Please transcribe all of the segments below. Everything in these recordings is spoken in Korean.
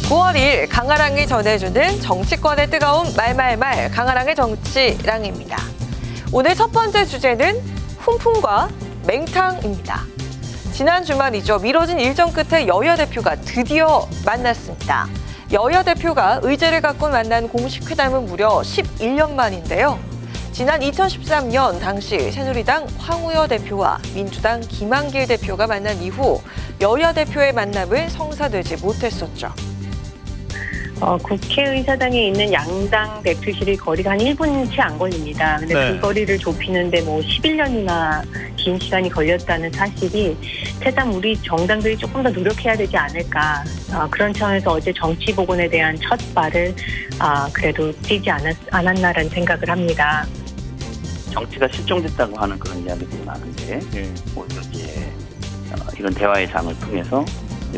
9월 2일 강아랑이 전해주는 정치권의 뜨거운 말말말 강아랑의 정치랑입니다. 오늘 첫 번째 주제는 훈풍과 맹탕입니다. 지난 주말이죠. 미뤄진 일정 끝에 여야 대표가 드디어 만났습니다. 여야 대표가 의제를 갖고 만난 공식 회담은 무려 11년 만인데요. 지난 2013년 당시 새누리당 황우여 대표와 민주당 김한길 대표가 만난 이후 여야 대표의 만남은 성사되지 못했었죠. 국회의사당에 있는 양당 대표실의 거리가 한 1분 채 안 걸립니다. 근데 그 거리를 좁히는데 11년이나 긴 시간이 걸렸다는 사실이 새삼 우리 정당들이 조금 더 노력해야 되지 않을까. 그런 차원에서 어제 정치복원에 대한 첫 발을 그래도 띄지 않았나라는 생각을 합니다. 정치가 실종됐다고 하는 그런 이야기들이 많은데 오히려 이제 이런 대화의 장을 통해서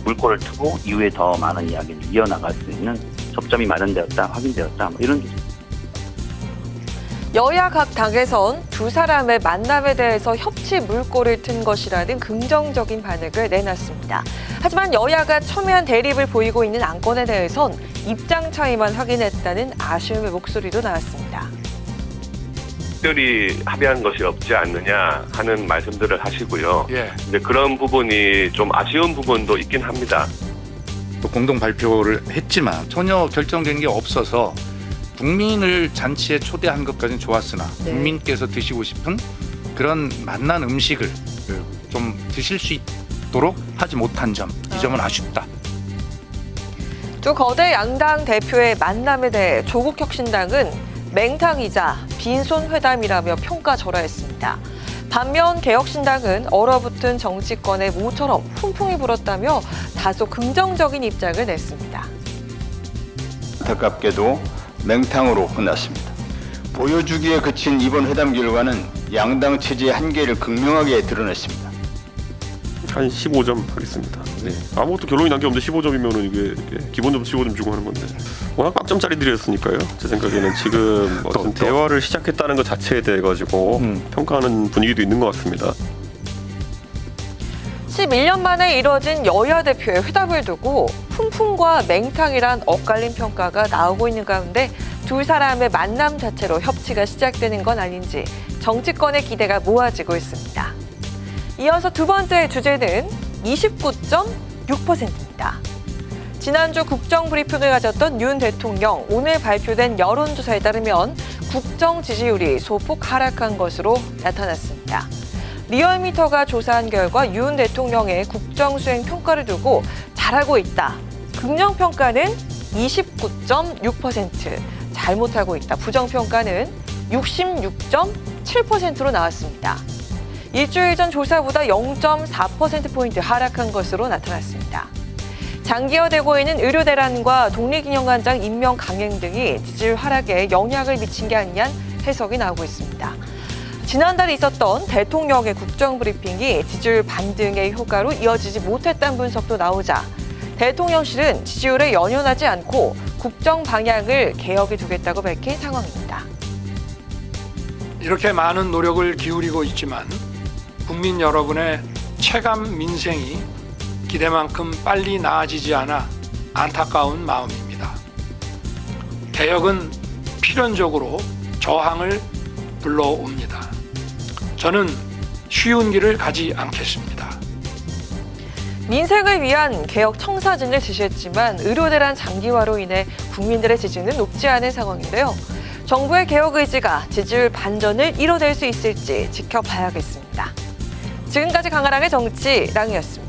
물꼬를 트고 이후에 더 많은 이야기를 이어나갈 수 있는 접점이 마련되었다, 확인되었다, 이런 기준. 여야 각 당에선 두 사람의 만남에 대해서 협치 물꼬를 튼 것이라는 긍정적인 반응을 내놨습니다. 하지만 여야가 첨예한 대립을 보이고 있는 안건에 대해선 입장 차이만 확인했다는 아쉬움의 목소리도 나왔습니다. 특별히 합의한 것이 없지 않느냐 하는 말씀들을 하시고요. 근데 그런 부분이 좀 아쉬운 부분도 있긴 합니다. 공동 발표를 했지만 전혀 결정된 게 없어서 국민을 잔치에 초대한 것까지는 좋았으나 국민께서 드시고 싶은 그런 맛난 음식을 좀 드실 수 있도록 하지 못한 점, 이 점은 아쉽다. 두 거대 양당 대표의 만남에 대해 조국혁신당은 맹탕이자 빈손 회담이라며 평가절하했습니다. 반면 개혁신당은 얼어붙은 정치권의 모처럼 훈풍이 불었다며 다소 긍정적인 입장을 냈습니다. 안타깝게도 맹탕으로 끝났습니다. 보여주기에 그친 이번 회담 결과는 양당 체제의 한계를 극명하게 드러냈습니다. 한 15점 하겠습니다. 아무것도 결론이 난 게 없는데 15점이면은 이게 기본점 15점 주고 하는 건데 워낙 빵점짜리들이었으니까요. 제 생각에는 지금 어떤 대화를 시작했다는 것 자체에 대해 가지고 평가하는 분위기도 있는 것 같습니다. 11년 만에 이뤄진 여야 대표의 회담을 두고 훈풍과 맹탕이란 엇갈린 평가가 나오고 있는 가운데 두 사람의 만남 자체로 협치가 시작되는 건 아닌지 정치권의 기대가 모아지고 있습니다. 이어서 두 번째 주제는 29.6%입니다. 지난주 국정브리핑을 가졌던 윤 대통령, 오늘 발표된 여론조사에 따르면 국정 지지율이 소폭 하락한 것으로 나타났습니다. 리얼미터가 조사한 결과 윤 대통령의 국정수행 평가를 두고 잘하고 있다. 긍정평가는 29.6%, 잘못하고 있다. 부정평가는 66.7%로 나왔습니다. 일주일 전 조사보다 0.4%포인트 하락한 것으로 나타났습니다. 장기화되고 있는 의료 대란과 독립기념관장 임명 강행 등이 지지율 하락에 영향을 미친 게 아니냐는 해석이 나오고 있습니다. 지난달에 있었던 대통령의 국정브리핑이 지지율 반등의 효과로 이어지지 못했다는 분석도 나오자 대통령실은 지지율에 연연하지 않고 국정 방향을 개혁에 두겠다고 밝힌 상황입니다. 이렇게 많은 노력을 기울이고 있지만 국민 여러분의 체감 민생이 기대만큼 빨리 나아지지 않아 안타까운 마음입니다. 개혁은 필연적으로 저항을 불러옵니다. 저는 쉬운 길을 가지 않겠습니다. 민생을 위한 개혁 청사진을 지시했지만 의료대란 장기화로 인해 국민들의 지지는 높지 않은 상황인데요. 정부의 개혁 의지가 지지율 반전을 이뤄낼 수 있을지 지켜봐야겠습니다. 지금까지 강아랑의 정치랑이었습니다.